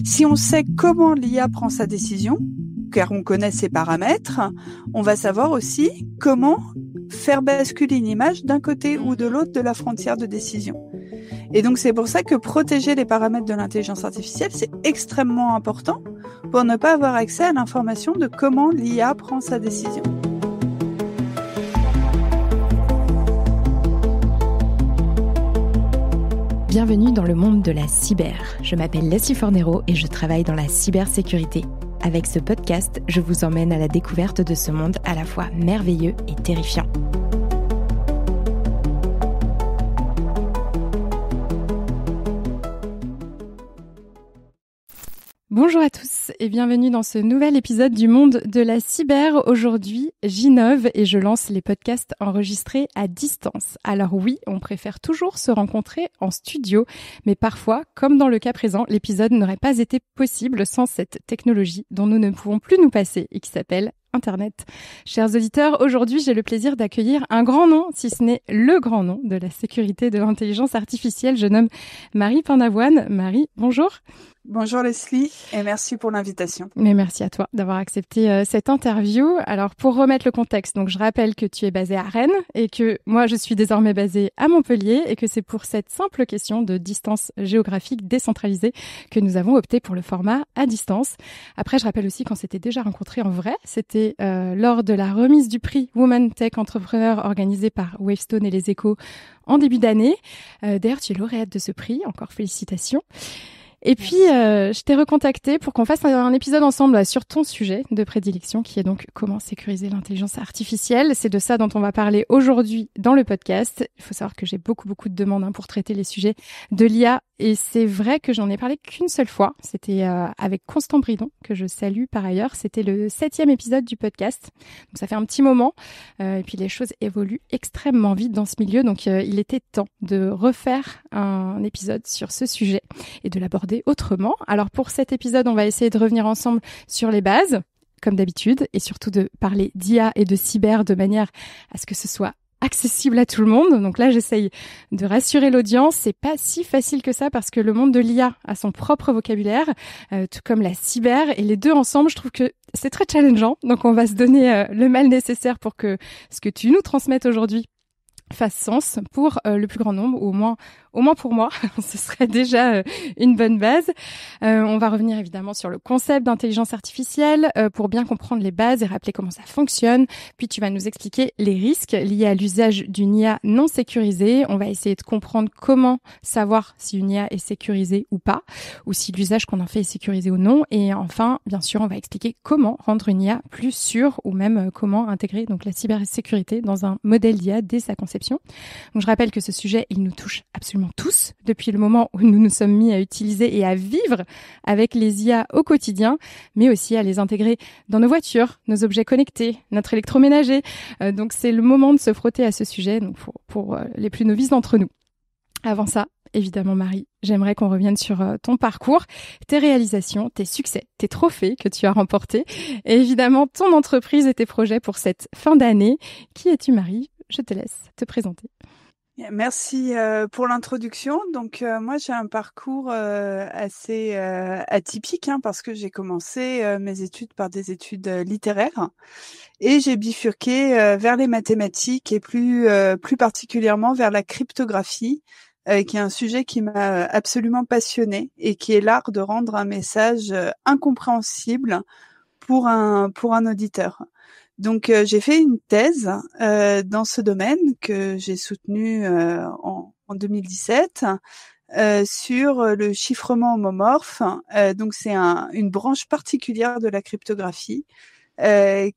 Si on sait comment l'IA prend sa décision, car on connaît ses paramètres, on va savoir aussi comment faire basculer une image d'un côté ou de l'autre de la frontière de décision. Et donc c'est pour ça que protéger les paramètres de l'intelligence artificielle, c'est extrêmement important pour ne pas avoir accès à l'information de comment l'IA prend sa décision. Bienvenue dans le monde de la cyber. Je m'appelle Leslie Fornero et je travaille dans la cybersécurité. Avec ce podcast, je vous emmène à la découverte de ce monde à la fois merveilleux et terrifiant. Bonjour à tous et bienvenue dans ce nouvel épisode du monde de la cyber. Aujourd'hui, j'innove et je lance les podcasts enregistrés à distance. Alors oui, on préfère toujours se rencontrer en studio, mais parfois, comme dans le cas présent, l'épisode n'aurait pas été possible sans cette technologie dont nous ne pouvons plus nous passer et qui s'appelle Internet. Chers auditeurs, aujourd'hui, j'ai le plaisir d'accueillir un grand nom, si ce n'est le grand nom de la sécurité de l'intelligence artificielle. Je nomme Marie Pindavoine. Marie, bonjour. Bonjour Leslie et merci pour l'invitation. Mais merci à toi d'avoir accepté cette interview. Alors pour remettre le contexte, donc je rappelle que tu es basée à Rennes et que moi je suis désormais basée à Montpellier et que c'est pour cette simple question de distance géographique décentralisée que nous avons opté pour le format à distance. Après je rappelle aussi qu'on s'était déjà rencontrés en vrai, c'était lors de la remise du prix Women Tech Entrepreneur organisée par Wavestone et Les Échos en début d'année. D'ailleurs tu es lauréate de ce prix, encore félicitations. Et puis, je t'ai recontacté pour qu'on fasse un épisode ensemble sur ton sujet de prédilection, qui est donc comment sécuriser l'intelligence artificielle. C'est de ça dont on va parler aujourd'hui dans le podcast. Il faut savoir que j'ai beaucoup de demandes pour traiter les sujets de l'IA. Et c'est vrai que j'en ai parlé qu'une seule fois. C'était avec Constant Bridon, que je salue par ailleurs. C'était le 7e épisode du podcast. Donc ça fait un petit moment. Et puis les choses évoluent extrêmement vite dans ce milieu. Donc il était temps de refaire un épisode sur ce sujet et de l'aborder autrement. Alors pour cet épisode, on va essayer de revenir ensemble sur les bases, comme d'habitude, et surtout de parler d'IA et de cyber de manière à ce que ce soit accessible à tout le monde. Donc là, j'essaye de rassurer l'audience. C'est pas si facile que ça parce que le monde de l'IA a son propre vocabulaire, tout comme la cyber. Et les deux ensemble, je trouve que c'est très challengeant. Donc on va se donner le mal nécessaire pour que ce que tu nous transmettes aujourd'hui fasse sens pour le plus grand nombre, ou au moins pour moi. Ce serait déjà une bonne base. On va revenir évidemment sur le concept d'intelligence artificielle pour bien comprendre les bases et rappeler comment ça fonctionne. Puis tu vas nous expliquer les risques liés à l'usage d'une IA non sécurisée. On va essayer de comprendre comment savoir si une IA est sécurisée ou pas, ou si l'usage qu'on en fait est sécurisé ou non. Et enfin, bien sûr, on va expliquer comment rendre une IA plus sûre, ou même comment intégrer donc la cybersécurité dans un modèle d'IA dès sa conception. Donc je rappelle que ce sujet, il nous touche absolument tous depuis le moment où nous nous sommes mis à utiliser et à vivre avec les IA au quotidien, mais aussi à les intégrer dans nos voitures, nos objets connectés, notre électroménager. Donc c'est le moment de se frotter à ce sujet, donc pour les plus novices d'entre nous. Avant ça, évidemment Marie, j'aimerais qu'on revienne sur ton parcours, tes réalisations, tes succès, tes trophées que tu as remportés, et évidemment ton entreprise et tes projets pour cette fin d'année. Qui es-tu Marie ? Je te laisse te présenter. Merci pour l'introduction. Donc moi j'ai un parcours assez atypique parce que j'ai commencé mes études par des études littéraires et j'ai bifurqué vers les mathématiques et plus particulièrement vers la cryptographie, qui est un sujet qui m'a absolument passionnée et qui est l'art de rendre un message incompréhensible pour un auditeur. Donc j'ai fait une thèse dans ce domaine que j'ai soutenue en 2017 sur le chiffrement homomorphe. Donc c'est une branche particulière de la cryptographie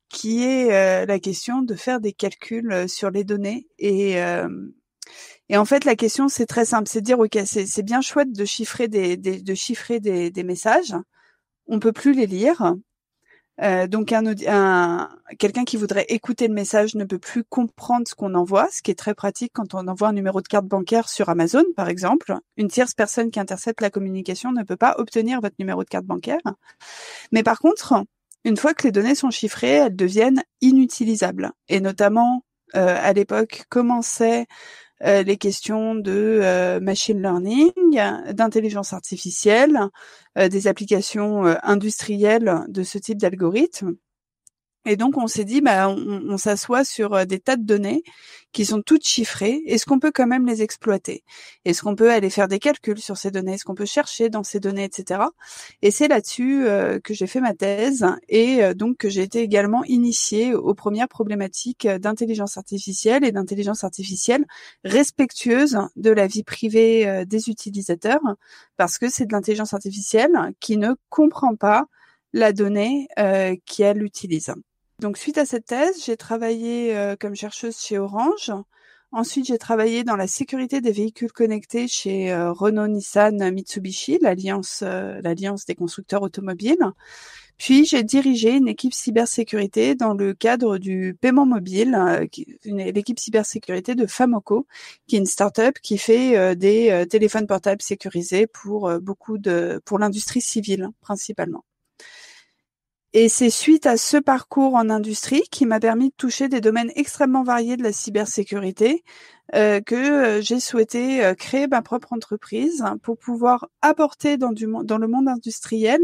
qui est la question de faire des calculs sur les données et en fait la question c'est très simple, c'est de dire ok c'est bien chouette de chiffrer des messages, on peut plus les lire. Donc quelqu'un qui voudrait écouter le message ne peut plus comprendre ce qu'on envoie, ce qui est très pratique quand on envoie un numéro de carte bancaire sur Amazon, par exemple. Une tierce personne qui intercepte la communication ne peut pas obtenir votre numéro de carte bancaire. Mais par contre, une fois que les données sont chiffrées, elles deviennent inutilisables. Et notamment, à l'époque, commençait les questions de machine learning, d'intelligence artificielle, des applications industrielles de ce type d'algorithme. Et donc, on s'est dit, on s'assoit sur des tas de données qui sont toutes chiffrées. Est-ce qu'on peut quand même les exploiter? Est-ce qu'on peut aller faire des calculs sur ces données? Est-ce qu'on peut chercher dans ces données, etc. Et c'est là-dessus que j'ai fait ma thèse et donc que j'ai été également initiée aux premières problématiques d'intelligence artificielle et d'intelligence artificielle respectueuse de la vie privée des utilisateurs, parce que c'est de l'intelligence artificielle qui ne comprend pas la donnée qu'elle utilise. Donc, suite à cette thèse, j'ai travaillé comme chercheuse chez Orange. Ensuite, j'ai travaillé dans la sécurité des véhicules connectés chez Renault, Nissan, Mitsubishi, l'alliance des constructeurs automobiles. Puis, j'ai dirigé une équipe cybersécurité dans le cadre du paiement mobile, l'équipe cybersécurité de Famoco, qui est une start-up qui fait des téléphones portables sécurisés pour l'industrie civile principalement. Et c'est suite à ce parcours en industrie qui m'a permis de toucher des domaines extrêmement variés de la cybersécurité que j'ai souhaité créer ma propre entreprise pour pouvoir apporter dans le monde industriel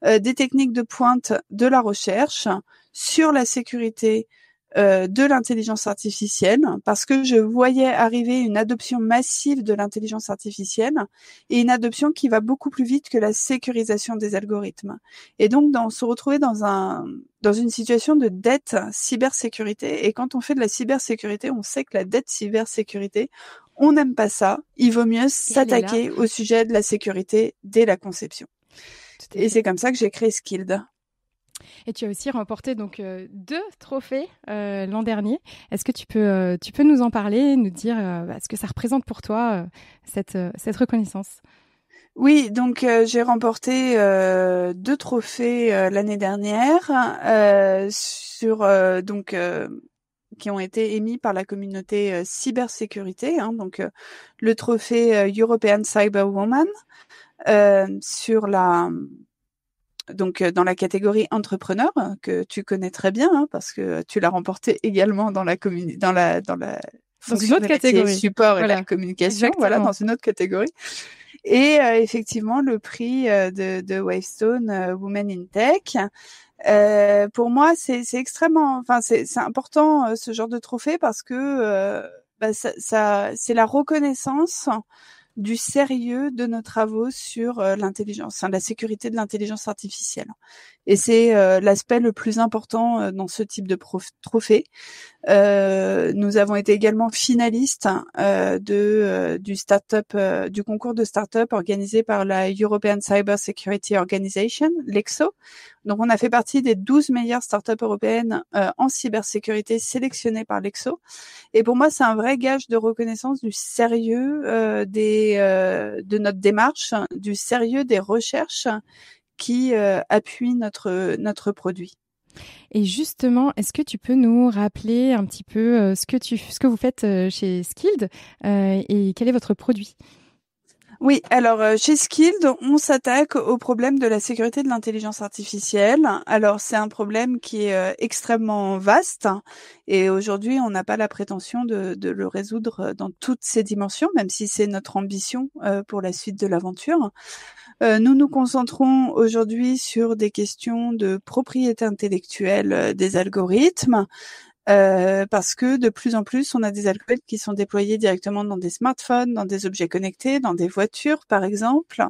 des techniques de pointe de la recherche sur la sécurité de l'intelligence artificielle, parce que je voyais arriver une adoption massive de l'intelligence artificielle et une adoption qui va beaucoup plus vite que la sécurisation des algorithmes. Et donc, se retrouver dans une situation de dette cybersécurité. Et quand on fait de la cybersécurité, on sait que la dette cybersécurité, on n'aime pas ça. Il vaut mieux s'attaquer au sujet de la sécurité dès la conception. Et c'est comme ça que j'ai créé Skilled. Et tu as aussi remporté donc 2 trophées l'an dernier. Est-ce que tu peux nous en parler, nous dire ce que ça représente pour toi cette reconnaissance? Oui, donc j'ai remporté 2 trophées l'année dernière qui ont été émis par la communauté cybersécurité. Donc le trophée European Cyberwoman dans la catégorie entrepreneur, que tu connais très bien, parce que tu l'as remporté également dans la fonction une autre catégorie, support et la communication. Exactement. Voilà, dans une autre catégorie. Et effectivement, le prix de Wavestone Women in Tech. Pour moi, c'est extrêmement, c'est important ce genre de trophée, parce que c'est la reconnaissance du sérieux de nos travaux sur l'intelligence, la sécurité de l'intelligence artificielle. Et c'est l'aspect le plus important dans ce type de trophée. Nous avons été également finalistes du concours de start-up organisé par la European Cyber Security Organization, l'EXO. Donc, on a fait partie des 12 meilleures start-up européennes en cybersécurité sélectionnées par l'EXO. Et pour moi, c'est un vrai gage de reconnaissance du sérieux de notre démarche, du sérieux des recherches qui appuient notre produit. Et justement, est-ce que tu peux nous rappeler un petit peu ce que vous faites chez Skilled et quel est votre produit? Oui, alors chez Skilled, on s'attaque au problème de la sécurité de l'intelligence artificielle. Alors c'est un problème qui est extrêmement vaste, et aujourd'hui on n'a pas la prétention de le résoudre dans toutes ses dimensions, même si c'est notre ambition pour la suite de l'aventure. Nous nous concentrons aujourd'hui sur des questions de propriété intellectuelle des algorithmes, parce que de plus en plus, on a des algorithmes qui sont déployés directement dans des smartphones, dans des objets connectés, dans des voitures, par exemple,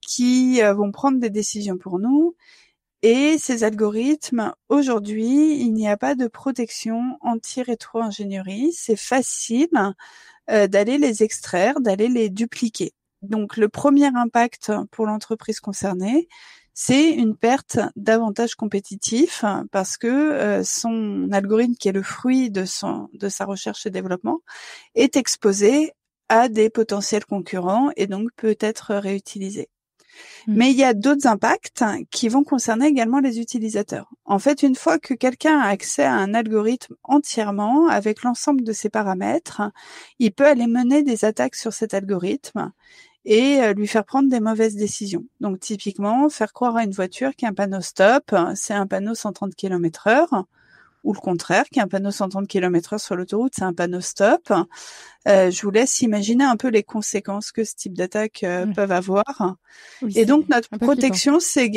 qui vont prendre des décisions pour nous. Et ces algorithmes, aujourd'hui, il n'y a pas de protection anti-rétro-ingénierie. C'est facile d'aller les extraire, d'aller les dupliquer. Donc, le premier impact pour l'entreprise concernée, c'est une perte d'avantages compétitifs, parce que son algorithme, qui est le fruit de sa recherche et développement, est exposé à des potentiels concurrents et donc peut être réutilisé. Mais il y a d'autres impacts qui vont concerner également les utilisateurs. En fait, une fois que quelqu'un a accès à un algorithme entièrement, avec l'ensemble de ses paramètres, il peut aller mener des attaques sur cet algorithme et lui faire prendre des mauvaises décisions. Donc typiquement, faire croire à une voiture qu'il y a un panneau stop, c'est un panneau 130 km/h. ou le contraire, qu'un panneau 130 km/h sur l'autoroute, c'est un panneau stop. Je vous laisse imaginer un peu les conséquences que ce type d'attaque peuvent avoir. Oui, et donc notre protection, c'est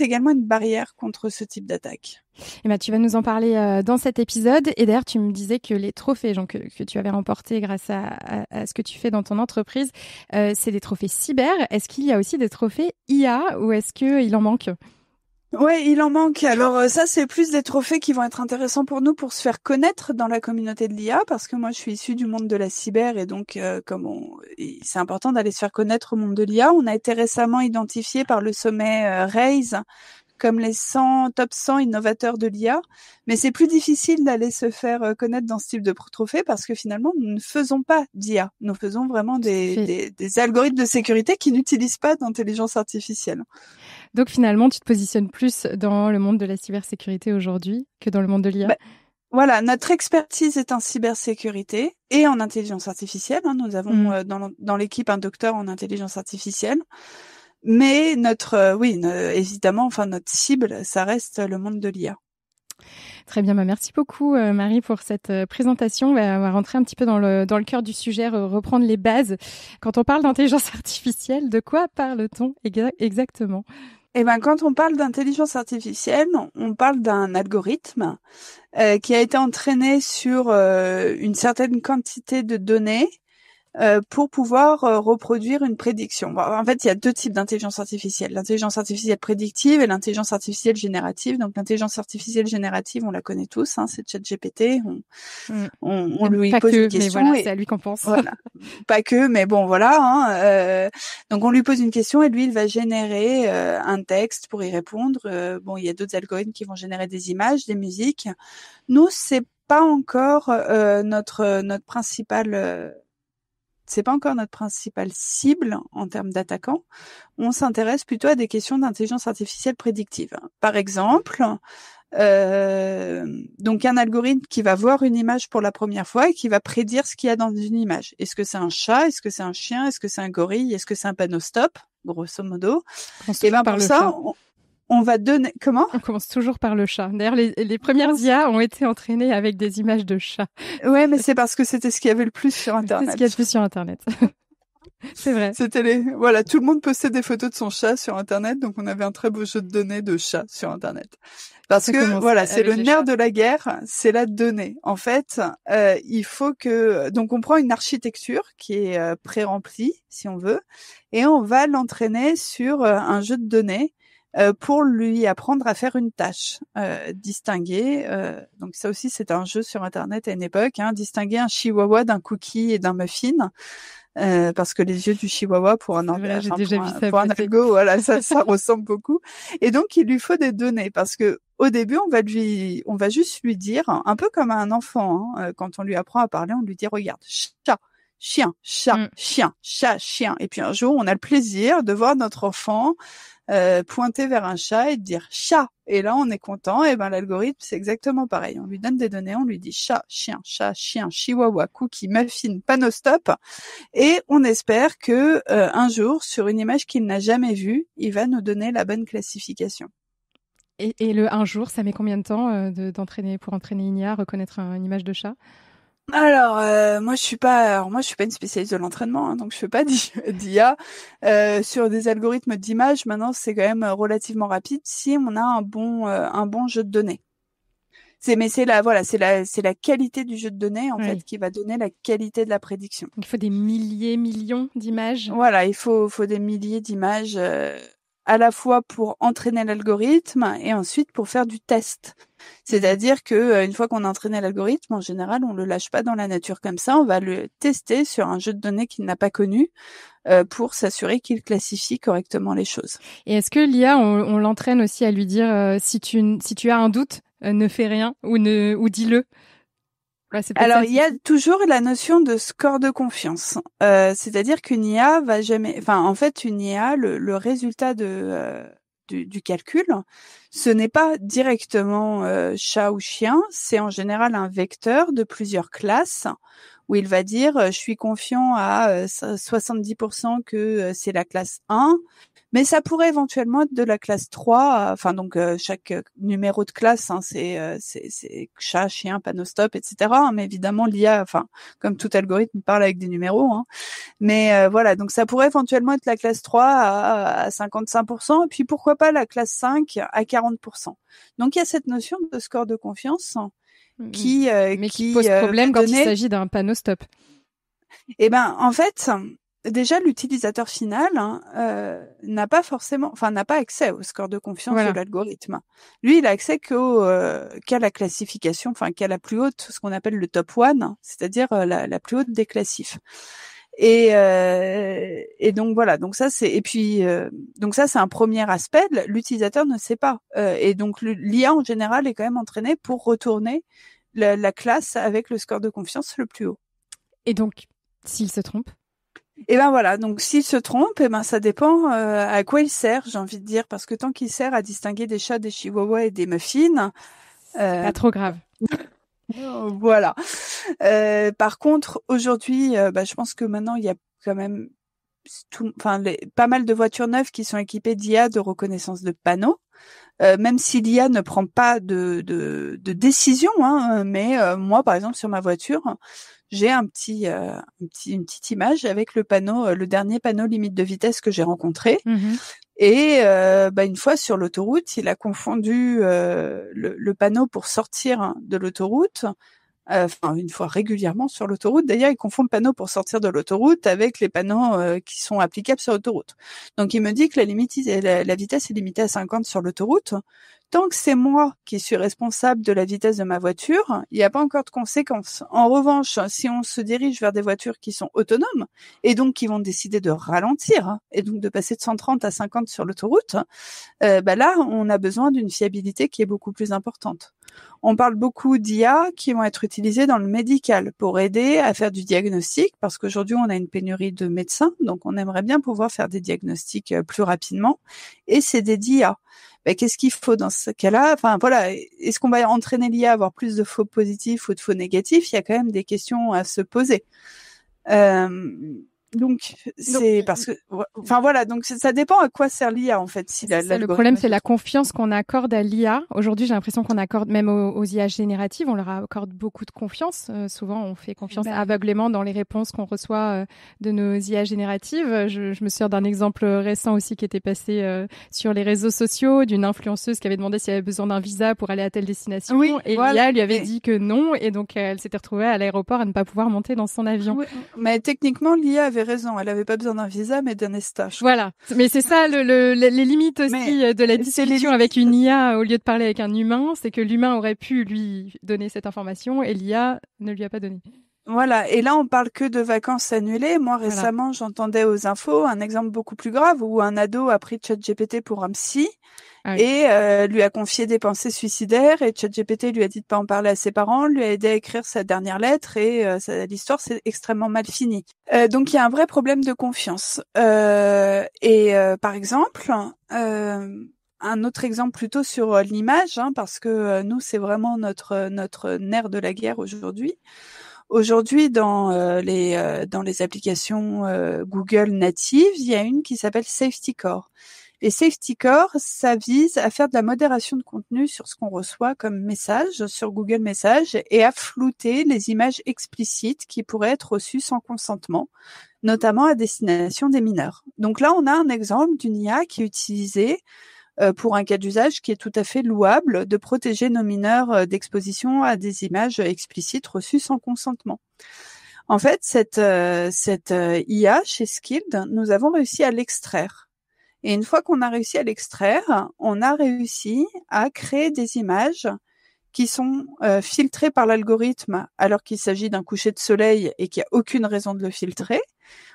également une barrière contre ce type d'attaque. Et ben, tu vas nous en parler dans cet épisode. Et d'ailleurs, tu me disais que les trophées que tu avais remportés grâce à ce que tu fais dans ton entreprise, c'est des trophées cyber. Est-ce qu'il y a aussi des trophées IA ou est-ce qu'il en manque ? Ouais, il en manque. Alors ça, c'est plus des trophées qui vont être intéressants pour nous pour se faire connaître dans la communauté de l'IA, parce que moi, je suis issue du monde de la cyber et donc c'est important d'aller se faire connaître au monde de l'IA. On a été récemment identifié par le sommet Raise comme les top 100 innovateurs de l'IA, mais c'est plus difficile d'aller se faire connaître dans ce type de trophée parce que finalement, nous ne faisons pas d'IA. Nous faisons vraiment des algorithmes de sécurité qui n'utilisent pas d'intelligence artificielle. Donc finalement, tu te positionnes plus dans le monde de la cybersécurité aujourd'hui que dans le monde de l'IA ? Voilà, notre expertise est en cybersécurité et en intelligence artificielle. Nous avons dans l'équipe un docteur en intelligence artificielle. Mais évidemment, notre cible, ça reste le monde de l'IA. Très bien, merci beaucoup Marie pour cette présentation. On va rentrer un petit peu dans le cœur du sujet, reprendre les bases. Quand on parle d'intelligence artificielle, de quoi parle-t-on exactement ? Eh ben, quand on parle d'intelligence artificielle, on parle d'un algorithme qui a été entraîné sur une certaine quantité de données pour pouvoir reproduire une prédiction. Bon, en fait, il y a deux types d'intelligence artificielle. L'intelligence artificielle prédictive et l'intelligence artificielle générative. Donc, l'intelligence artificielle générative, on la connaît tous, c'est ChatGPT. On lui pose une question. Mais voilà, c'est à lui qu'on pense. Voilà. Pas que, mais bon, voilà. Donc, on lui pose une question et lui, il va générer un texte pour y répondre. Il y a d'autres algorithmes qui vont générer des images, des musiques. Nous, c'est pas encore notre principal... c'est pas encore notre principale cible en termes d'attaquants. On s'intéresse plutôt à des questions d'intelligence artificielle prédictive. Par exemple, donc un algorithme qui va voir une image pour la première fois et qui va prédire ce qu'il y a dans une image. Est-ce que c'est un chat? Est-ce que c'est un chien? Est-ce que c'est un gorille? Est-ce que c'est un panneau stop? Grosso modo. Et ben pour ça, on va donner... Comment ? On commence toujours par le chat. D'ailleurs, les premières IA ont été entraînées avec des images de chats. Ouais, mais c'est parce que c'était ce qu'il y avait le plus sur Internet. C'est ce qu'il y a le plus sur Internet. C'est vrai. Voilà, tout le monde postait des photos de son chat sur Internet, donc on avait un très beau jeu de données de chats sur Internet. Parce que, voilà, c'est le nerf de la guerre, c'est la donnée. En fait, il faut que... Donc, on prend une architecture qui est pré-remplie, si on veut, et on va l'entraîner sur un jeu de données pour lui apprendre à faire une tâche, distinguer. Donc ça aussi, c'est un jeu sur Internet à une époque, distinguer un chihuahua d'un cookie et d'un muffin. Parce que les yeux du chihuahua pour un algo, voilà, ça ressemble beaucoup. Et donc il lui faut des données parce que au début on va juste lui dire, un peu comme à un enfant, quand on lui apprend à parler, on lui dit regarde, chat, chien, chat, chien, chat, chien. Et puis un jour on a le plaisir de voir notre enfant pointer vers un chat et dire chat. Et là, on est content. Et ben, l'algorithme, c'est exactement pareil. On lui donne des données, on lui dit chat, chien, chihuahua, cookie, muffin, panneau stop. Et on espère que un jour, sur une image qu'il n'a jamais vue, il va nous donner la bonne classification. Et le un jour, ça met combien de temps pour entraîner une IA à reconnaître une image de chat ? Alors, moi je suis pas une spécialiste de l'entraînement, donc je fais pas d'IA sur des algorithmes d'image. Maintenant, c'est quand même relativement rapide si on a un bon jeu de données. C'est la qualité du jeu de données en fait qui va donner la qualité de la prédiction. Il faut des millions d'images. Voilà, il faut des milliers d'images à la fois pour entraîner l'algorithme et ensuite pour faire du test. C'est-à-dire que une fois qu'on a entraîné l'algorithme, en général, on le lâche pas dans la nature comme ça. On va le tester sur un jeu de données qu'il n'a pas connu pour s'assurer qu'il classifie correctement les choses. Et est-ce que l'IA, on l'entraîne aussi à lui dire si tu as un doute, ne fais rien ou dis-le? Ouais, alors, il y a toujours la notion de score de confiance. C'est-à-dire qu'une IA va jamais... Enfin, en fait, une IA, le résultat du calcul, ce n'est pas directement chat ou chien, c'est en général un vecteur de plusieurs classes où il va dire je suis confiant à 70% que c'est la classe 1, Mais ça pourrait éventuellement être de la classe 3, enfin donc chaque numéro de classe, hein, c'est chat, chien, panneau stop, etc. Hein, mais évidemment l'IA, enfin comme tout algorithme, parle avec des numéros. Hein. Mais voilà, donc ça pourrait éventuellement être la classe 3 à 55%, et puis pourquoi pas la classe 5 à 40%. Donc il y a cette notion de score de confiance qui pose problème quand il donner... s'agit d'un panneau stop. Eh ben en fait, déjà, l'utilisateur final n'a pas accès au score de confiance de l'algorithme. Lui, il a accès qu'à la classification, enfin qu'à la plus haute, ce qu'on appelle le top one, c'est-à-dire la plus haute des classifs. Et donc voilà, donc ça c'est un premier aspect. L'utilisateur ne sait pas, et donc l'IA en général est quand même entraînée pour retourner la classe avec le score de confiance le plus haut. Et donc, s'il se trompe? Et ben voilà, donc s'il se trompe, ça dépend à quoi il sert, j'ai envie de dire, parce que tant qu'il sert à distinguer des chats, des chihuahuas et des muffins, pas trop grave. Voilà. Par contre, aujourd'hui, je pense que maintenant il y a quand même pas mal de voitures neuves qui sont équipées d'IA de reconnaissance de panneaux. Même si l'IA ne prend pas de décision, hein, mais moi, par exemple, sur ma voiture, j'ai une petite image avec le panneau, le dernier panneau limite de vitesse que j'ai rencontré. Mmh. Et une fois sur l'autoroute, il a confondu le panneau pour sortir de l'autoroute. Une fois régulièrement sur l'autoroute. D'ailleurs, il confond le panneau pour sortir de l'autoroute avec les panneaux qui sont applicables sur l'autoroute. Donc, il me dit que la vitesse est limitée à 50 sur l'autoroute. Tant que c'est moi qui suis responsable de la vitesse de ma voiture, il n'y a pas encore de conséquences. En revanche, si on se dirige vers des voitures qui sont autonomes et donc qui vont décider de ralentir et donc de passer de 130 à 50 sur l'autoroute, là, on a besoin d'une fiabilité qui est beaucoup plus importante. On parle beaucoup d'IA qui vont être utilisées dans le médical pour aider à faire du diagnostic, parce qu'aujourd'hui, on a une pénurie de médecins, donc on aimerait bien pouvoir faire des diagnostics plus rapidement, et c'est des d'IA. Qu'est-ce qu'il faut dans ce cas-là? Enfin, voilà, est-ce qu'on va entraîner l'IA à avoir plus de faux positifs ou de faux négatifs? Il y a quand même des questions à se poser. Donc c'est parce que, enfin voilà, donc ça dépend à quoi sert l'IA en fait. Si le problème, c'est la confiance qu'on accorde à l'IA. Aujourd'hui, j'ai l'impression qu'on accorde même aux IA génératives, on leur accorde beaucoup de confiance. Souvent, on fait confiance aveuglément dans les réponses qu'on reçoit de nos IA génératives. Je me sers d'un exemple récent aussi qui était passé sur les réseaux sociaux d'une influenceuse qui avait demandé si elle avait besoin d'un visa pour aller à telle destination. Oui, et l'IA lui avait dit que non, et donc elle s'était retrouvée à l'aéroport à ne pas pouvoir monter dans son avion. Oui, mais techniquement, l'IA avait raison. Elle avait pas besoin d'un visa, mais d'un ESTA. Voilà. Mais c'est ça les limites aussi de la discussion avec une IA au lieu de parler avec un humain, c'est que l'humain aurait pu lui donner cette information et l'IA ne lui a pas donné. Voilà. Et là, on parle que de vacances annulées. Moi, récemment, j'entendais aux infos un exemple beaucoup plus grave où un ado a pris ChatGPT pour un psy. Et lui a confié des pensées suicidaires, et ChatGPT lui a dit de pas en parler à ses parents, lui a aidé à écrire sa dernière lettre, et l'histoire s'est extrêmement mal finie. Donc il y a un vrai problème de confiance. Par exemple, un autre exemple plutôt sur l'image, parce que nous c'est vraiment notre nerf de la guerre aujourd'hui. Aujourd'hui, dans les applications Google natives, il y a une qui s'appelle Safety Core. Et Safety Core, ça vise à faire de la modération de contenu sur ce qu'on reçoit comme message sur Google Messages et à flouter les images explicites qui pourraient être reçues sans consentement, notamment à destination des mineurs. Donc là, on a un exemple d'une IA qui est utilisée pour un cas d'usage qui est tout à fait louable, de protéger nos mineurs d'exposition à des images explicites reçues sans consentement. En fait, cette IA chez Skilled, nous avons réussi à l'extraire. Et une fois qu'on a réussi à l'extraire, on a réussi à créer des images qui sont filtrées par l'algorithme alors qu'il s'agit d'un coucher de soleil et qu'il n'y a aucune raison de le filtrer,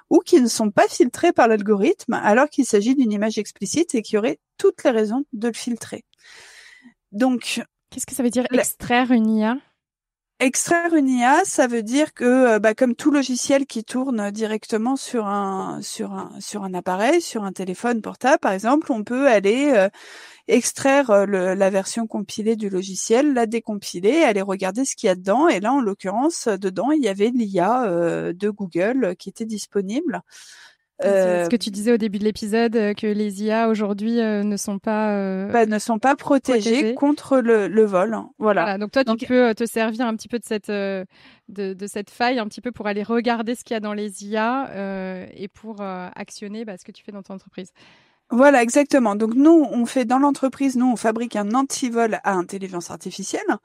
ou qui ne sont pas filtrées par l'algorithme alors qu'il s'agit d'une image explicite et qu'il y aurait toutes les raisons de le filtrer. Donc, qu'est-ce que ça veut dire extraire une IA ? Extraire une IA, ça veut dire que, comme tout logiciel qui tourne directement sur un appareil, sur un téléphone portable, par exemple, on peut aller extraire la version compilée du logiciel, la décompiler, aller regarder ce qu'il y a dedans. Et là, en l'occurrence, dedans, il y avait l'IA de Google qui était disponible. C'est ce que tu disais au début de l'épisode, que les IA aujourd'hui ne sont pas protégées contre le vol. Voilà. Donc toi, tu peux te servir un petit peu de cette faille, un petit peu pour aller regarder ce qu'il y a dans les IA et pour actionner ce que tu fais dans ton entreprise. Voilà, exactement. Donc nous, dans l'entreprise, on fabrique un antivol à intelligence artificielle,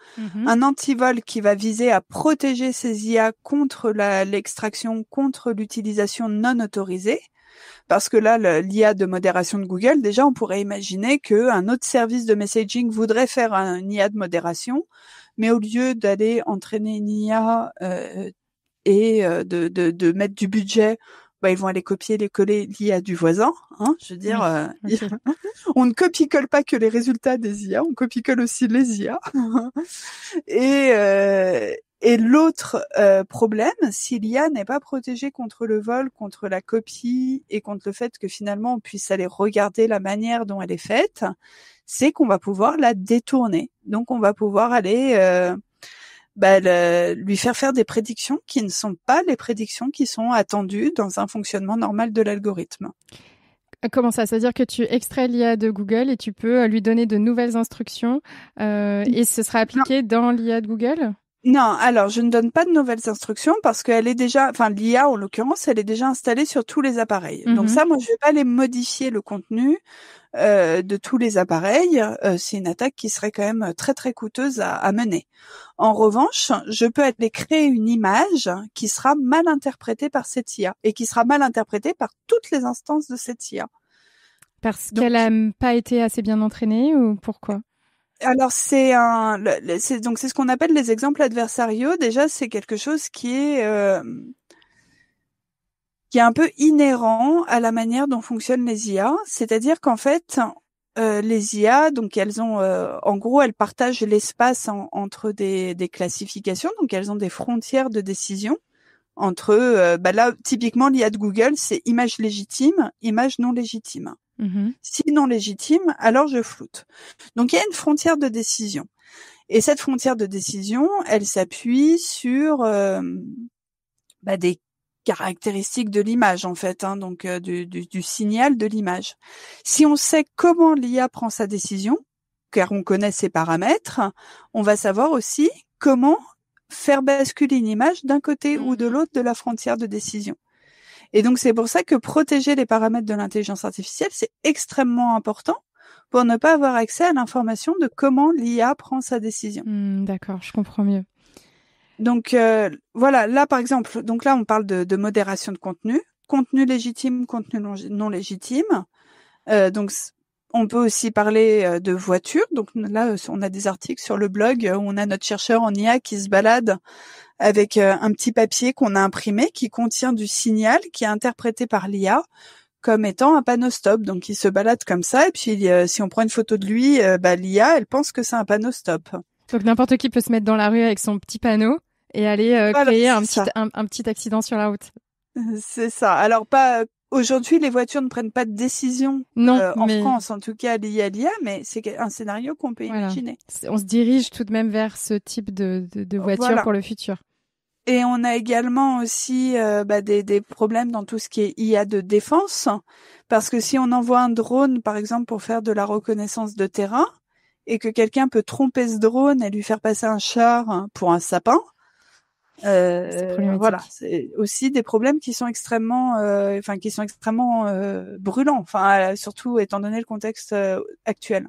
un antivol qui va viser à protéger ces IA contre l'extraction, contre l'utilisation non autorisée. Parce que là, l'IA de modération de Google, déjà, on pourrait imaginer qu'un autre service de messaging voudrait faire un IA de modération, mais au lieu d'aller entraîner une IA et de mettre du budget, ils vont aller coller l'IA du voisin. Je veux dire, okay. On ne copie-colle pas que les résultats des IA, on copie-colle aussi les IA. Et l'autre problème, si l'IA n'est pas protégée contre le vol, contre la copie et contre le fait que finalement on puisse aller regarder la manière dont elle est faite, c'est qu'on va pouvoir la détourner. Donc on va pouvoir aller lui faire des prédictions qui ne sont pas les prédictions qui sont attendues dans un fonctionnement normal de l'algorithme. Comment ça? C'est-à-dire que tu extrais l'IA de Google et tu peux lui donner de nouvelles instructions et ce sera appliqué dans l'IA de Google? Non, alors je ne donne pas de nouvelles instructions parce qu'elle est déjà, l'IA en l'occurrence, elle est déjà installée sur tous les appareils. Donc ça, moi, je vais pas aller modifier le contenu de tous les appareils. C'est une attaque qui serait quand même très très coûteuse à mener. En revanche, je peux aller créer une image qui sera mal interprétée par cette IA et qui sera mal interprétée par toutes les instances de cette IA. Parce qu'elle n'a pas été assez bien entraînée ou pourquoi? Alors c'est ce qu'on appelle les exemples adversariaux. Déjà, c'est quelque chose qui est un peu inhérent à la manière dont fonctionnent les IA. C'est-à-dire qu'en fait, les IA, donc elles ont, en gros, elles partagent l'espace entre des classifications. Donc elles ont des frontières de décision entre là, typiquement l'IA de Google, c'est image légitime, image non légitime. Si non légitime, alors je floute. Donc il y a une frontière de décision. Et cette frontière de décision, elle s'appuie sur des caractéristiques de l'image en fait, donc du signal de l'image. Si on sait comment l'IA prend sa décision, car on connaît ses paramètres, on va savoir aussi comment faire basculer une image d'un côté ou de l'autre de la frontière de décision. Et donc, c'est pour ça que protéger les paramètres de l'intelligence artificielle, c'est extrêmement important pour ne pas avoir accès à l'information de comment l'IA prend sa décision. D'accord, je comprends mieux. Donc, voilà, là, par exemple, donc là, on parle de modération de contenu légitime, contenu non légitime. Donc, on peut aussi parler de voitures. Donc là, on a des articles sur le blog où on a notre chercheur en IA qui se balade avec un petit papier qu'on a imprimé qui contient du signal qui est interprété par l'IA comme étant un panneau stop. Donc il se balade comme ça et puis si on prend une photo de lui, l'IA, elle pense que c'est un panneau stop. Donc n'importe qui peut se mettre dans la rue avec son petit panneau et aller créer un petit accident sur la route. C'est ça. Alors pas aujourd'hui, les voitures ne prennent pas de décision en France, en tout cas liées à l'IA, mais c'est un scénario qu'on peut imaginer. On se dirige tout de même vers ce type de voiture pour le futur. Et on a également aussi des problèmes dans tout ce qui est IA de défense, parce que si on envoie un drone, par exemple, pour faire de la reconnaissance de terrain, et que quelqu'un peut tromper ce drone et lui faire passer un char pour un sapin, voilà, c'est aussi des problèmes qui sont extrêmement, brûlants, surtout étant donné le contexte actuel.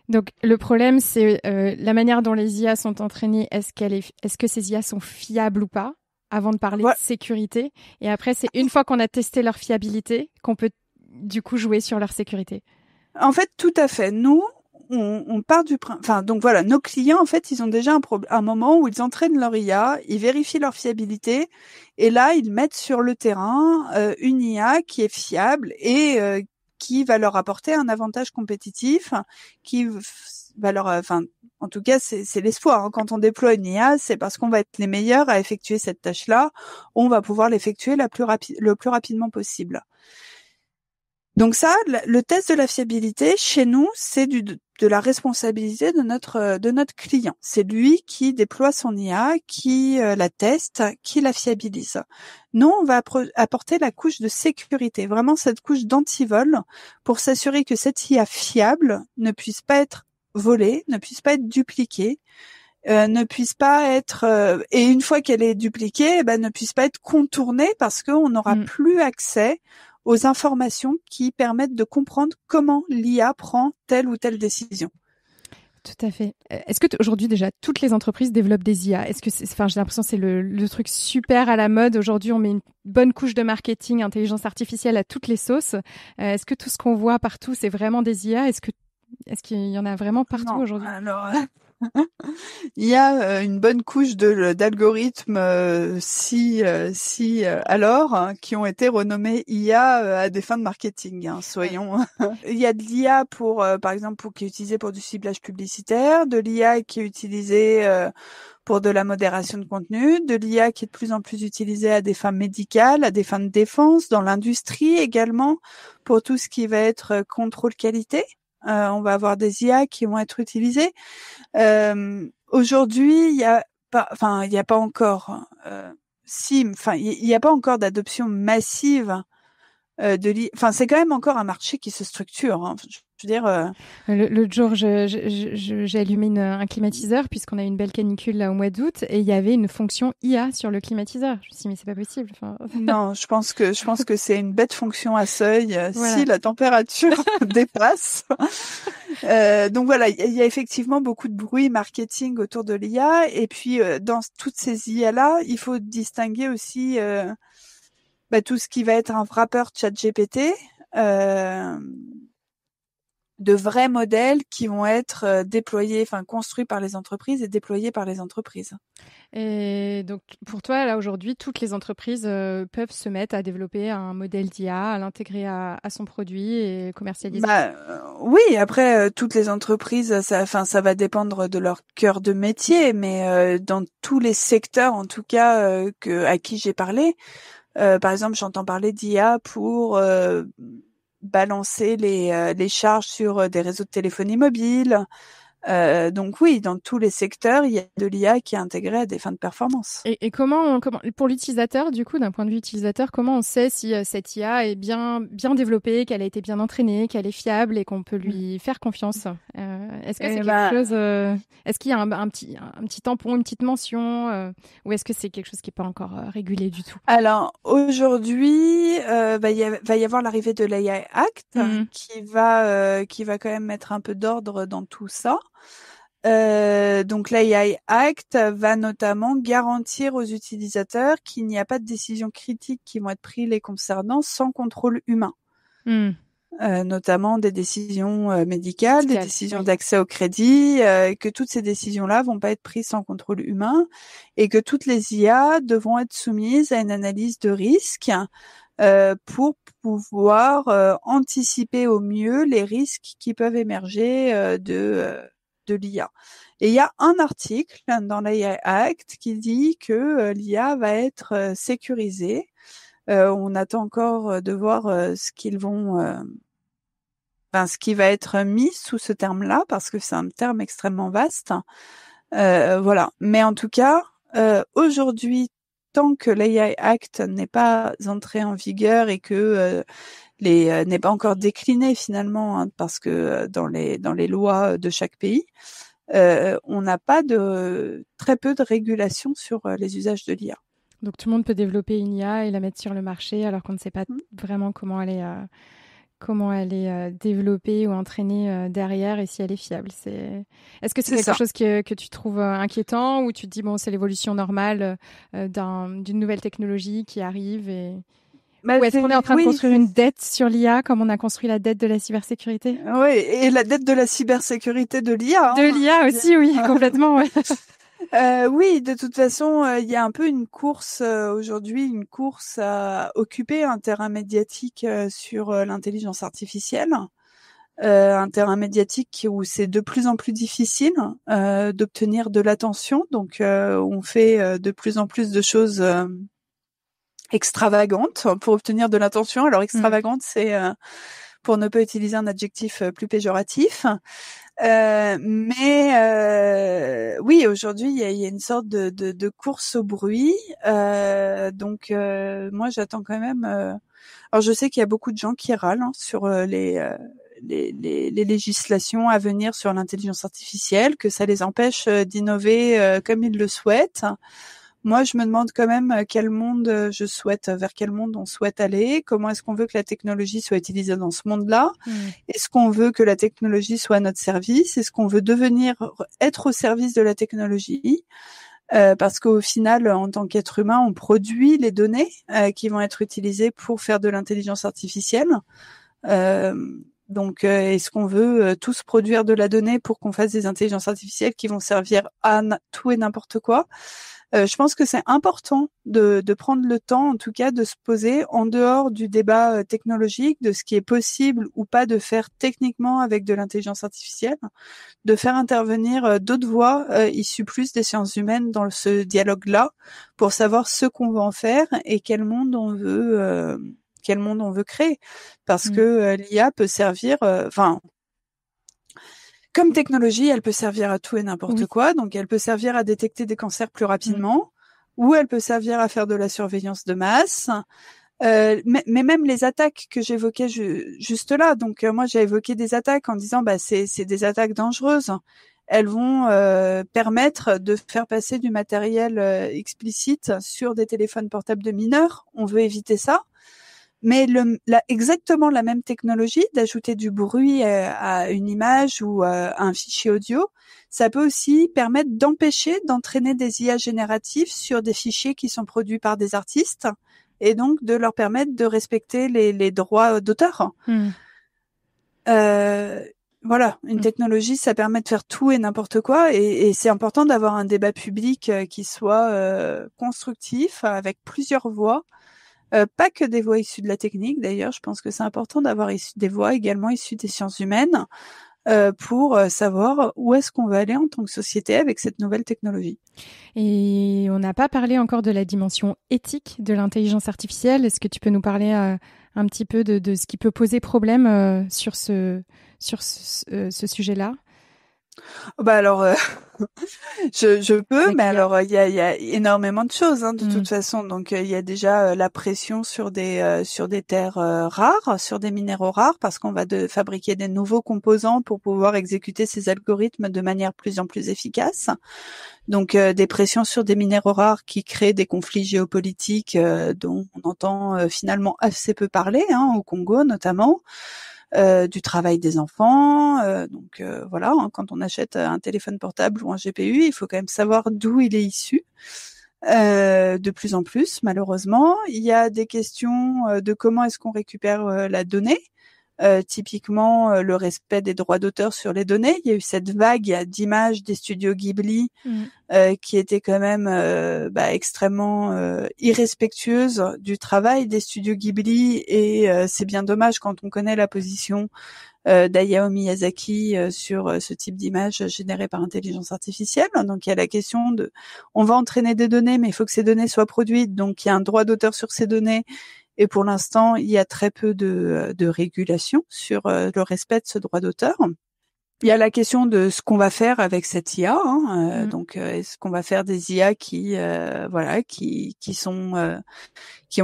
Donc le problème, c'est la manière dont les IA sont entraînées. Est-ce que ces IA sont fiables ou pas, avant de parler de sécurité. Et après, c'est une fois qu'on a testé leur fiabilité qu'on peut du coup jouer sur leur sécurité. En fait, tout à fait. Nous, on part donc voilà, nos clients, en fait, ils ont déjà un moment où ils entraînent leur IA, ils vérifient leur fiabilité, et là, ils mettent sur le terrain une IA qui est fiable et qui va leur apporter un avantage compétitif, qui va leur, en tout cas, c'est l'espoir. Quand on déploie une IA, c'est parce qu'on va être les meilleurs à effectuer cette tâche-là. On va pouvoir l'effectuer le plus rapidement possible. Donc ça, le test de la fiabilité, chez nous, c'est de la responsabilité de notre client. C'est lui qui déploie son IA, qui la teste, qui la fiabilise. Nous, on va apporter la couche de sécurité, vraiment cette couche d'antivol, pour s'assurer que cette IA fiable ne puisse pas être volée, ne puisse pas être dupliquée, ne puisse pas être et une fois qu'elle est dupliquée, ne puisse pas être contournée parce qu'on n'aura plus accès aux informations qui permettent de comprendre comment l'IA prend telle ou telle décision. Tout à fait. Est-ce que aujourd'hui déjà toutes les entreprises développent des IA? Est-ce que j'ai l'impression que c'est le truc super à la mode. Aujourd'hui, on met une bonne couche de marketing, intelligence artificielle à toutes les sauces. Est-ce que tout ce qu'on voit partout, c'est vraiment des IA? Est-ce qu'il y en a vraiment partout aujourd'hui? Alors, il y a une bonne couche d'algorithmes alors qui ont été renommés IA à des fins de marketing. Soyons. Il y a de l'IA par exemple qui est utilisée pour du ciblage publicitaire, de l'IA qui est utilisée pour de la modération de contenu, de l'IA qui est de plus en plus utilisée à des fins médicales, à des fins de défense, dans l'industrie également, pour tout ce qui va être contrôle qualité. On va avoir des IA qui vont être utilisées. Aujourd'hui, il y a pas encore d'adoption massive de l'IA. Enfin, c'est quand même encore un marché qui se structure. Je veux dire. L'autre jour, j'ai allumé un climatiseur puisqu'on a eu une belle canicule là au mois d'août et il y avait une fonction IA sur le climatiseur. Je me suis dit mais c'est pas possible. Non, je pense que c'est une bête fonction à seuil voilà. Si la température dépasse. Donc voilà, il y a effectivement beaucoup de bruit marketing autour de l'IA et puis dans toutes ces IA là, il faut distinguer aussi tout ce qui va être un wrapper ChatGPT. De vrais modèles qui vont être déployés, construits par les entreprises et déployés par les entreprises. Et donc, pour toi, là, aujourd'hui, toutes les entreprises peuvent se mettre à développer un modèle d'IA, à l'intégrer à son produit et commercialiser? Oui, après, toutes les entreprises, ça va dépendre de leur cœur de métier, mais dans tous les secteurs, en tout cas, à qui j'ai parlé, par exemple, j'entends parler d'IA pour balancer les charges sur des réseaux de téléphonie mobile. Donc oui, dans tous les secteurs, il y a de l'IA qui est intégrée à des fins de performance. Et comment pour l'utilisateur, du coup, d'un point de vue utilisateur, comment on sait si cette IA est bien développée, qu'elle a été bien entraînée, qu'elle est fiable et qu'on peut lui faire confiance? Est-ce que c'est quelque chose est-ce qu'il y a un petit tampon, une petite mention, ou est-ce que c'est quelque chose qui est pas encore régulé du tout? Alors aujourd'hui, va y avoir l'arrivée de l'AI Act qui va quand même mettre un peu d'ordre dans tout ça. Donc l'AI Act va notamment garantir aux utilisateurs qu'il n'y a pas de décisions critiques qui vont être prises les concernant sans contrôle humain. Notamment des décisions médicales, des décisions d'accès au crédit, que toutes ces décisions-là vont pas être prises sans contrôle humain et que toutes les IA devront être soumises à une analyse de risque pour pouvoir anticiper au mieux les risques qui peuvent émerger de l'IA. Et il y a un article dans l'AI Act qui dit que l'IA va être sécurisée. On attend encore de voir ce qu'ils vont, ce qui va être mis sous ce terme-là, parce que c'est un terme extrêmement vaste. Voilà. Mais en tout cas, aujourd'hui, tant que l'AI Act n'est pas entré en vigueur et que n'est pas encore décliné finalement, parce que dans les lois de chaque pays, on n'a pas très peu de régulation sur les usages de l'IA. Donc tout le monde peut développer une IA et la mettre sur le marché alors qu'on ne sait pas vraiment comment elle est développée ou entraînée derrière et si elle est fiable. Est-ce que c'est quelque chose que tu trouves inquiétant ou tu te dis bon c'est l'évolution normale d'une nouvelle technologie qui arrive ou est-ce qu'on est en train de construire une dette sur l'IA comme on a construit la dette de la cybersécurité? Oui, et la dette de la cybersécurité de l'IA. De l'IA aussi, oui, complètement. Ouais. Oui, de toute façon, il y a un peu une course aujourd'hui, une course à occuper un terrain médiatique sur l'intelligence artificielle, un terrain médiatique où c'est de plus en plus difficile d'obtenir de l'attention. Donc, on fait de plus en plus de choses extravagantes pour obtenir de l'attention. Alors, extravagante, c'est pour ne pas utiliser un adjectif plus péjoratif. Oui, aujourd'hui, il y a une sorte de course au bruit. Donc, moi, j'attends quand même. Alors, je sais qu'il y a beaucoup de gens qui râlent sur les législations à venir sur l'intelligence artificielle, que ça les empêche d'innover comme ils le souhaitent. Moi, je me demande quand même quel monde je souhaite, vers quel monde on souhaite aller, comment est-ce qu'on veut que la technologie soit utilisée dans ce monde-là, est-ce qu'on veut que la technologie soit à notre service, est-ce qu'on veut être au service de la technologie, parce qu'au final, en tant qu'être humain, on produit les données qui vont être utilisées pour faire de l'intelligence artificielle. Donc, est-ce qu'on veut tous produire de la donnée pour qu'on fasse des intelligences artificielles qui vont servir à tout et n'importe quoi? Je pense que c'est important de prendre le temps, en tout cas, de se poser en dehors du débat technologique, de ce qui est possible ou pas de faire techniquement avec de l'intelligence artificielle, de faire intervenir d'autres voix issues plus des sciences humaines dans ce dialogue-là, pour savoir ce qu'on veut en faire et quel monde on veut créer, parce que l'IA peut servir, comme technologie, elle peut servir à tout et n'importe quoi. Donc, elle peut servir à détecter des cancers plus rapidement, ou elle peut servir à faire de la surveillance de masse. Mais même les attaques que j'évoquais juste là. Donc, moi, j'ai évoqué des attaques en disant, c'est des attaques dangereuses. Elles vont permettre de faire passer du matériel explicite sur des téléphones portables de mineurs. On veut éviter ça. Mais exactement la même technologie d'ajouter du bruit à une image ou à un fichier audio, ça peut aussi permettre d'entraîner des IA génératives sur des fichiers qui sont produits par des artistes et donc de leur permettre de respecter les droits d'auteur. Voilà, une technologie, ça permet de faire tout et n'importe quoi, et c'est important d'avoir un débat public qui soit constructif, avec plusieurs voix. Pas que des voix issues de la technique, d'ailleurs. Je pense que c'est important d'avoir des voix également issues des sciences humaines pour savoir où est-ce qu'on va aller en tant que société avec cette nouvelle technologie. Et on n'a pas parlé encore de la dimension éthique de l'intelligence artificielle. Est-ce que tu peux nous parler un petit peu de ce qui peut poser problème sur ce sujet-là ? Alors, je peux, mais alors il y a énormément de choses de toute façon. Donc il y a déjà la pression sur des terres rares, sur des minéraux rares, parce qu'on va fabriquer des nouveaux composants pour pouvoir exécuter ces algorithmes de manière plus en plus efficace. Donc des pressions sur des minéraux rares qui créent des conflits géopolitiques dont on entend finalement assez peu parler, au Congo notamment. Du travail des enfants, donc voilà, quand on achète un téléphone portable ou un GPU, il faut quand même savoir d'où il est issu. De plus en plus, malheureusement, il y a des questions de comment est-ce qu'on récupère la donnée. Typiquement, le respect des droits d'auteur sur les données. Il y a eu cette vague d'images des studios Ghibli qui était quand même extrêmement irrespectueuse du travail des studios Ghibli, et c'est bien dommage quand on connaît la position d'Hayao Miyazaki sur ce type d'image générée par intelligence artificielle. Donc il y a la question on va entraîner des données, mais il faut que ces données soient produites, donc il y a un droit d'auteur sur ces données. Et pour l'instant, il y a très peu de régulation sur le respect de ce droit d'auteur. Il y a la question de ce qu'on va faire avec cette IA. Donc, est-ce qu'on va faire des IA qui ont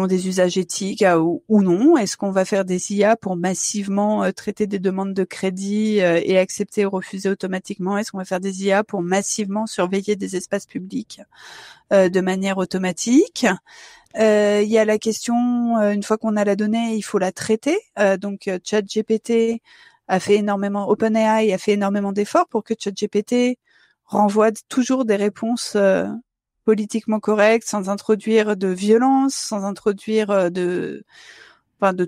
des usages éthiques ou non? Est-ce qu'on va faire des IA pour massivement traiter des demandes de crédit et accepter ou refuser automatiquement? Est-ce qu'on va faire des IA pour massivement surveiller des espaces publics de manière automatique? Il y a la question, une fois qu'on a la donnée, il faut la traiter. Donc ChatGPT OpenAI a fait énormément d'efforts pour que ChatGPT renvoie toujours des réponses politiquement correctes, sans introduire de violence, sans introduire de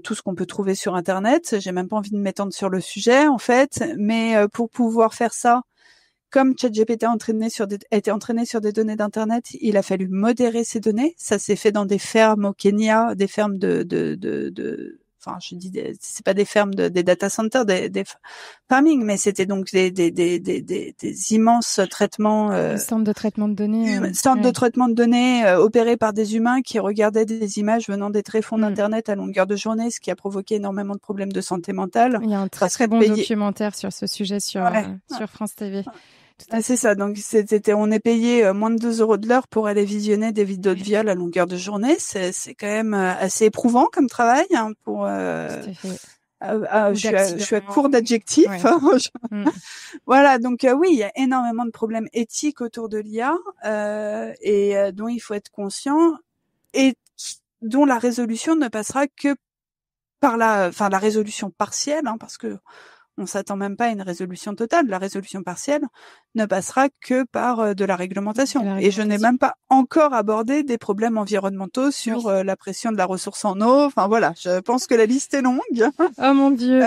tout ce qu'on peut trouver sur Internet. J'ai même pas envie de m'étendre sur le sujet, en fait. Mais pour pouvoir faire ça, comme ChatGPT a été entraîné sur des données d'Internet, il a fallu modérer ces données. Ça s'est fait dans des fermes au Kenya, des fermes enfin je dis c'est pas des fermes des data centers, des farming, mais c'était donc des immenses traitements, centre de traitement de données, centres de traitement de données opérés par des humains qui regardaient des images venant des tréfonds d'internet à longueur de journée, ce qui a provoqué énormément de problèmes de santé mentale. Il y a un très bon documentaire sur ce sujet sur France TV. C'est ça. Donc on est payé moins de 2 euros de l'heure pour aller visionner des vidéos de viol à longueur de journée. C'est quand même assez éprouvant comme travail pour. Je suis à court d'adjectifs. Ouais. Voilà, donc oui, il y a énormément de problèmes éthiques autour de l'IA et dont il faut être conscient et dont la résolution ne passera que par la résolution partielle, parce que on s'attend même pas à une résolution totale. La résolution partielle ne passera que par de la réglementation. Et je n'ai même pas encore abordé des problèmes environnementaux sur la pression de la ressource en eau. Enfin voilà, je pense que la liste est longue. Oh mon Dieu,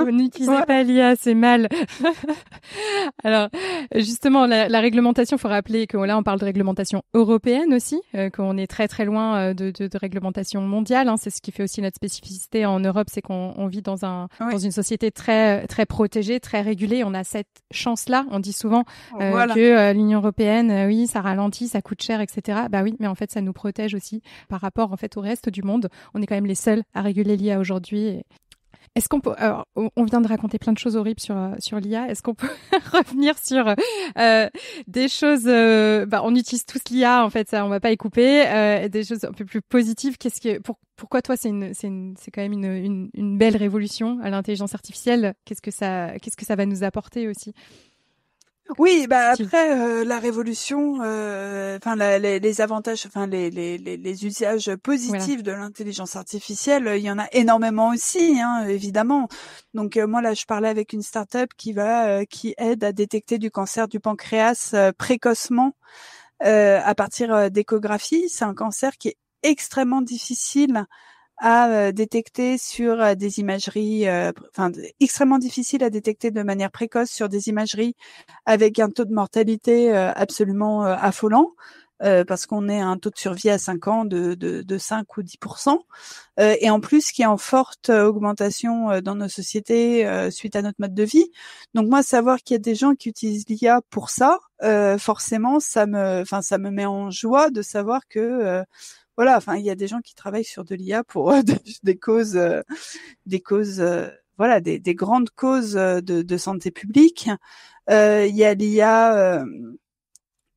n'utilisez pas l'IA, c'est mal. Alors justement, la réglementation, il faut rappeler que là on parle de réglementation européenne aussi, qu'on est très très loin de réglementation mondiale. C'est ce qui fait aussi notre spécificité en Europe, c'est qu'on vit dans une société très protégée, très régulée. On a cette chance-là. On dit souvent que l'Union européenne, oui, ça ralentit, ça coûte cher, etc. Bah oui, mais en fait, ça nous protège aussi par rapport en fait au reste du monde. On est quand même les seuls à réguler l'IA aujourd'hui. Est-ce qu'on peut, alors, on vient de raconter plein de choses horribles sur l'IA. Est-ce qu'on peut revenir sur des choses, on utilise tous l'IA, en fait, ça, on va pas y couper, des choses un peu plus positives. Pourquoi toi, c'est quand même une belle révolution à l'intelligence artificielle? Qu'est-ce que ça va nous apporter aussi? Oui, après la révolution, les avantages, les usages positifs de l'intelligence artificielle, il y en a énormément aussi, évidemment. Donc moi là, je parlais avec une start-up qui aide à détecter du cancer du pancréas précocement à partir d'échographie. C'est un cancer qui est extrêmement difficile à détecter sur des imageries, extrêmement difficile à détecter de manière précoce sur des imageries avec un taux de mortalité absolument affolant, parce qu'on est à un taux de survie à 5 ans de 5 ou 10%, et en plus qui est en forte augmentation dans nos sociétés suite à notre mode de vie. Donc moi, savoir qu'il y a des gens qui utilisent l'IA pour ça, forcément, ça me met en joie de savoir que il y a des gens qui travaillent sur de l'IA pour des causes, des grandes causes de santé publique. Il y a l'IA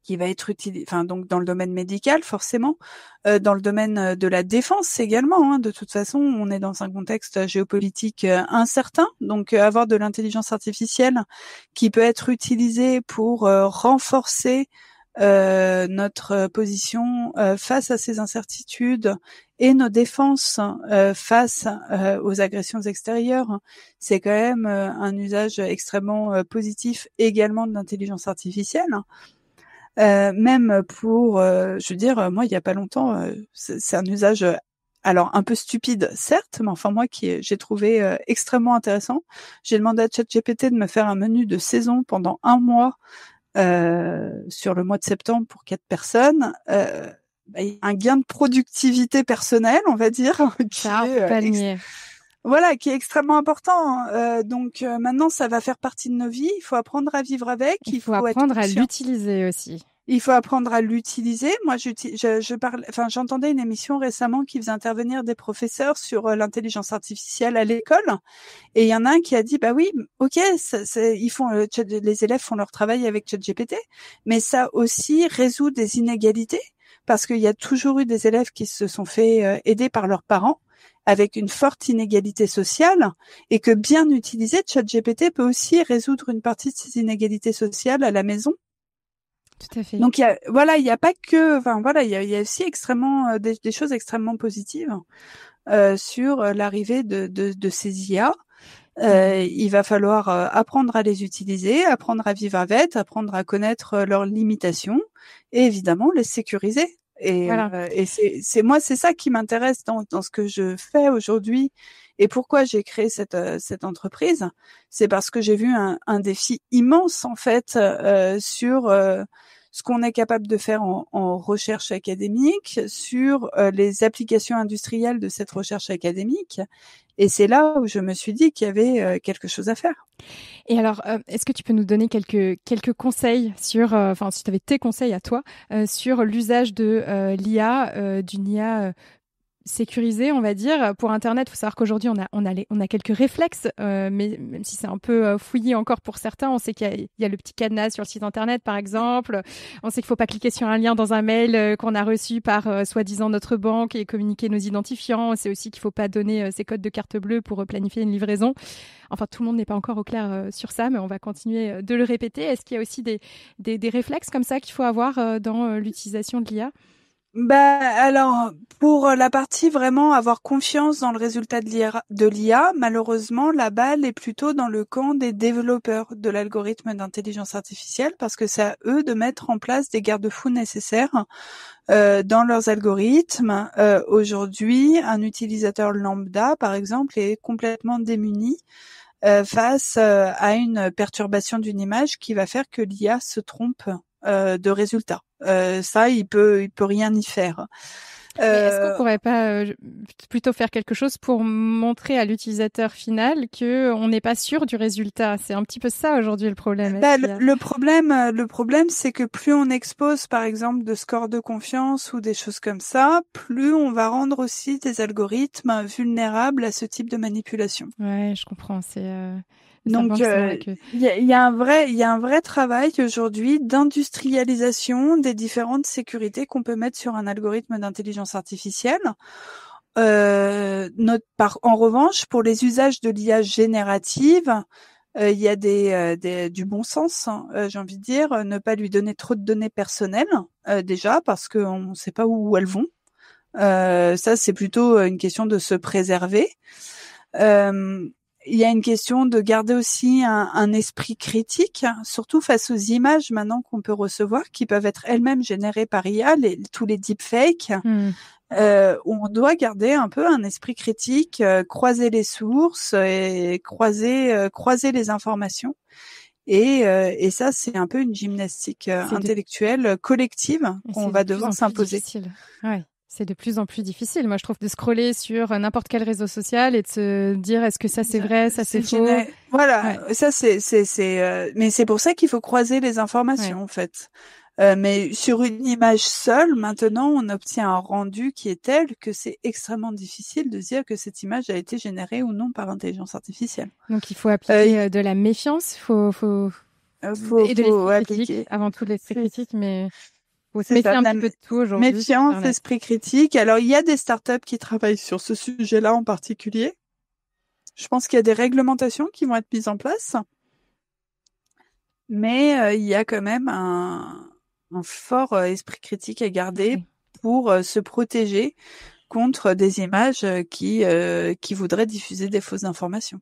qui va être utilisée, donc dans le domaine médical forcément, dans le domaine de la défense également. De toute façon, on est dans un contexte géopolitique incertain, donc avoir de l'intelligence artificielle qui peut être utilisée pour renforcer notre position face à ces incertitudes et nos défenses face aux agressions extérieures, c'est quand même un usage extrêmement positif également de l'intelligence artificielle. Même pour, moi, il y a pas longtemps, c'est un usage alors un peu stupide, certes, mais enfin moi j'ai trouvé extrêmement intéressant. J'ai demandé à ChatGPT de me faire un menu de saison pendant 1 mois sur le mois de septembre pour 4 personnes. Il y a un gain de productivité personnelle, on va dire, qui est extrêmement important. Donc maintenant, ça va faire partie de nos vies. Il faut apprendre à vivre avec. Il faut apprendre à l'utiliser aussi. Il faut apprendre à l'utiliser. Moi, j'entendais une émission récemment qui faisait intervenir des professeurs sur l'intelligence artificielle à l'école. Et il y en a un qui a dit, bah oui, ok, les élèves font leur travail avec ChatGPT, mais ça aussi résout des inégalités parce qu'il y a toujours eu des élèves qui se sont fait aider par leurs parents avec une forte inégalité sociale et que bien utilisé, ChatGPT peut aussi résoudre une partie de ces inégalités sociales à la maison. Tout à fait. Donc il y a pas que, il y a aussi extrêmement des choses extrêmement positives sur l'arrivée de ces IA. Il va falloir apprendre à les utiliser, apprendre à vivre avec, apprendre à connaître leurs limitations et évidemment les sécuriser. Et c'est ça qui m'intéresse dans ce que je fais aujourd'hui et pourquoi j'ai créé cette entreprise. C'est parce que j'ai vu un défi immense en fait ce qu'on est capable de faire en recherche académique, sur les applications industrielles de cette recherche académique. Et c'est là où je me suis dit qu'il y avait quelque chose à faire. Et alors, est-ce que tu peux nous donner quelques conseils sur, enfin, si tu avais tes conseils à toi, sur l'usage de l'IA, d'une IA sécurisé, on va dire. Pour Internet, il faut savoir qu'aujourd'hui, on a quelques réflexes, mais même si c'est un peu fouillis encore pour certains, on sait qu'il y a le petit cadenas sur le site Internet, par exemple. On sait qu'il faut pas cliquer sur un lien dans un mail qu'on a reçu par soi-disant notre banque et communiquer nos identifiants. On sait aussi qu'il faut pas donner ses codes de carte bleue pour planifier une livraison. Enfin, tout le monde n'est pas encore au clair sur ça, mais on va continuer de le répéter. Est-ce qu'il y a aussi des réflexes comme ça qu'il faut avoir dans l'utilisation de l'IA? Alors, pour la partie vraiment avoir confiance dans le résultat de l'IA, malheureusement, la balle est plutôt dans le camp des développeurs de l'algorithme d'intelligence artificielle, parce que c'est à eux de mettre en place des garde-fous nécessaires dans leurs algorithmes. Aujourd'hui, un utilisateur lambda, par exemple, est complètement démuni face à une perturbation d'une image qui va faire que l'IA se trompe de résultat. Ça, il peut rien y faire. Mais est-ce qu'on pourrait pas plutôt faire quelque chose pour montrer à l'utilisateur final que on n'est pas sûr du résultat? C'est un petit peu ça aujourd'hui le problème. Le problème, c'est que plus on expose, par exemple, de scores de confiance ou des choses comme ça, plus on va rendre aussi des algorithmes vulnérables à ce type de manipulation. Ouais, je comprends. Donc, il y a un vrai travail aujourd'hui d'industrialisation des différentes sécurités qu'on peut mettre sur un algorithme d'intelligence artificielle. En revanche, pour les usages de l'IA générative, il y a du bon sens, hein, j'ai envie de dire, ne pas lui donner trop de données personnelles, déjà, parce qu'on ne sait pas où elles vont. Ça, c'est plutôt une question de se préserver. Il y a une question de garder aussi un esprit critique, surtout face aux images maintenant qu'on peut recevoir, qui peuvent être elles-mêmes générées par IA, tous les deepfakes. On doit garder un peu un esprit critique, croiser les sources et croiser les informations. Et ça, c'est un peu une gymnastique intellectuelle collective qu'on va devoir s'imposer. Ouais. C'est de plus en plus difficile, moi je trouve, de scroller sur n'importe quel réseau social et de se dire est-ce que ça c'est vrai, ça c'est faux. Voilà, ouais. Ça mais c'est pour ça qu'il faut croiser les informations en fait. Mais sur une image seule, maintenant, on obtient un rendu qui est tel que c'est extrêmement difficile de dire que cette image a été générée ou non par intelligence artificielle. Donc il faut appliquer de la méfiance, et de l'esprit critique, avant tout de l'esprit critique, mais faut se méfier un petit peu de tout aujourd'hui. Méfiance, esprit critique. Alors, il y a des startups qui travaillent sur ce sujet-là en particulier. Je pense qu'il y a des réglementations qui vont être mises en place. Mais il y a quand même un fort esprit critique à garder pour se protéger contre des images qui voudraient diffuser des fausses informations.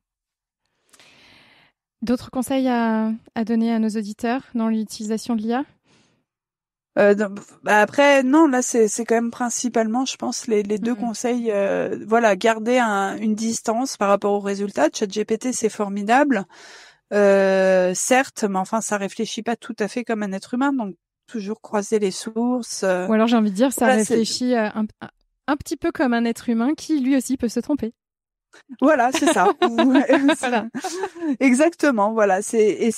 D'autres conseils à donner à nos auditeurs dans l'utilisation de l'IA ? Après, non, là, c'est quand même principalement, je pense, les deux conseils. Garder une distance par rapport aux résultats. ChatGPT, c'est formidable, certes, mais enfin, ça réfléchit pas tout à fait comme un être humain, donc toujours croiser les sources. Ou alors, j'ai envie de dire, ça réfléchit un petit peu comme un être humain qui, lui aussi, peut se tromper. Voilà, c'est ça. Voilà. Exactement. Voilà, c'est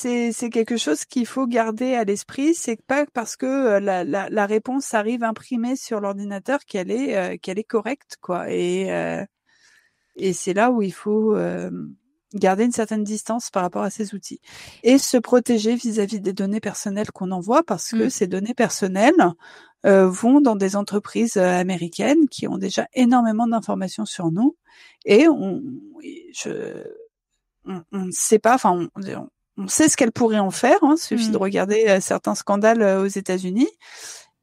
quelque chose qu'il faut garder à l'esprit. C'est pas parce que la réponse arrive imprimée sur l'ordinateur qu'elle est correcte, quoi. Et c'est là où il faut garder une certaine distance par rapport à ces outils et se protéger vis-à-vis des données personnelles qu'on envoie, parce que ces données personnelles vont dans des entreprises américaines qui ont déjà énormément d'informations sur nous, et on ne sait pas, enfin on sait ce qu'elles pourraient en faire, hein, il suffit de regarder certains scandales aux États-Unis,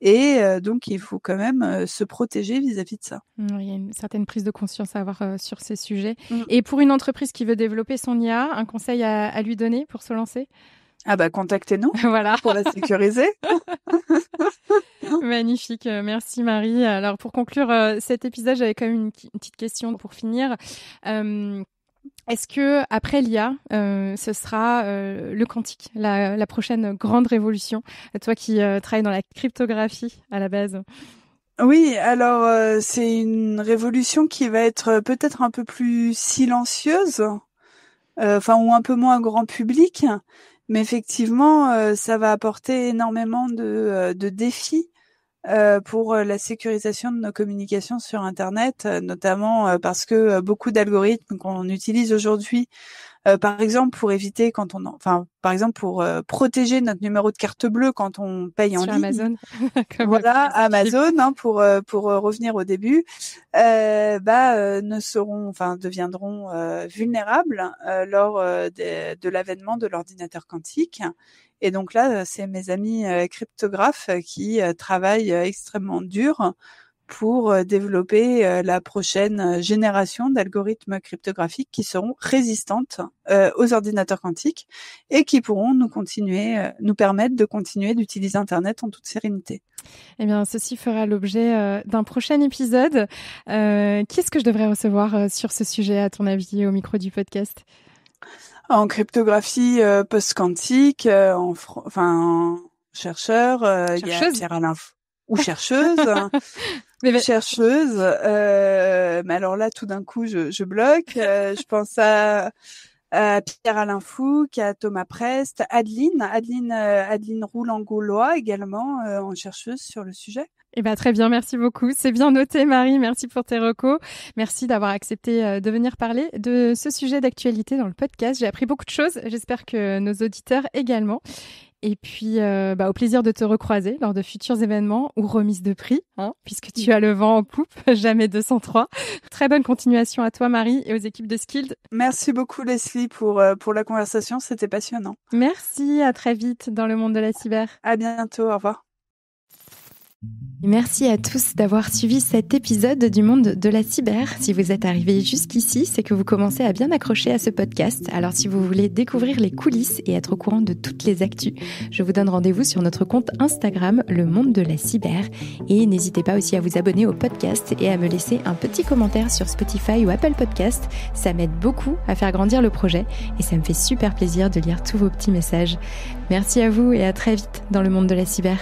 et donc il faut quand même se protéger vis-à-vis de ça. Il y a une certaine prise de conscience à avoir sur ces sujets. Et pour une entreprise qui veut développer son IA, un conseil à lui donner pour se lancer ? Contactez-nous voilà. Pour la sécuriser. Magnifique, merci Marie. Alors pour conclure cet épisode, j'avais quand même une petite question pour finir. Est-ce que après l'IA, ce sera le quantique, la prochaine grande révolution? Toi qui travailles dans la cryptographie à la base. Oui, alors c'est une révolution qui va être peut-être un peu plus silencieuse, ou un peu moins grand public, mais effectivement, ça va apporter énormément de défis pour la sécurisation de nos communications sur Internet, notamment parce que beaucoup d'algorithmes qu'on utilise aujourd'hui, par exemple pour éviter par exemple pour protéger notre numéro de carte bleue quand on paye en sur ligne. Amazon. Voilà, Amazon, hein, pour revenir au début, deviendront vulnérables lors de l'avènement de l'ordinateur quantique. Et donc là, c'est mes amis cryptographes qui travaillent extrêmement dur pour développer la prochaine génération d'algorithmes cryptographiques qui seront résistantes aux ordinateurs quantiques et qui pourront nous permettre de continuer d'utiliser Internet en toute sérénité. Eh bien, ceci fera l'objet d'un prochain épisode. Qui est-ce que je devrais recevoir sur ce sujet, à ton avis, au micro du podcast ? En cryptographie post-quantique, chercheur, il y a Pierre-Alain ou chercheuse. Chercheuse, mais alors là, tout d'un coup, je bloque. Je pense à Pierre-Alain Fouque, à Thomas Prest, Adeline Roulangoullois également en chercheuse sur le sujet. Eh ben, très bien, merci beaucoup. C'est bien noté, Marie. Merci pour tes recos. Merci d'avoir accepté de venir parler de ce sujet d'actualité dans le podcast. J'ai appris beaucoup de choses. J'espère que nos auditeurs également. Et puis, au plaisir de te recroiser lors de futurs événements ou remises de prix, puisque tu as le vent en poupe, jamais 203. Très bonne continuation à toi, Marie, et aux équipes de Skilled. Merci beaucoup, Leslie, pour la conversation. C'était passionnant. Merci, à très vite dans le monde de la cyber. À bientôt, au revoir. Merci à tous d'avoir suivi cet épisode du monde de la cyber. Si vous êtes arrivés jusqu'ici, c'est que vous commencez à bien accrocher à ce podcast. Alors si vous voulez découvrir les coulisses et être au courant de toutes les actus, je vous donne rendez-vous sur notre compte Instagram, le monde de la cyber. Et n'hésitez pas aussi à vous abonner au podcast et à me laisser un petit commentaire sur Spotify ou Apple Podcast. Ça m'aide beaucoup à faire grandir le projet et ça me fait super plaisir de lire tous vos petits messages. Merci à vous et à très vite dans le monde de la cyber.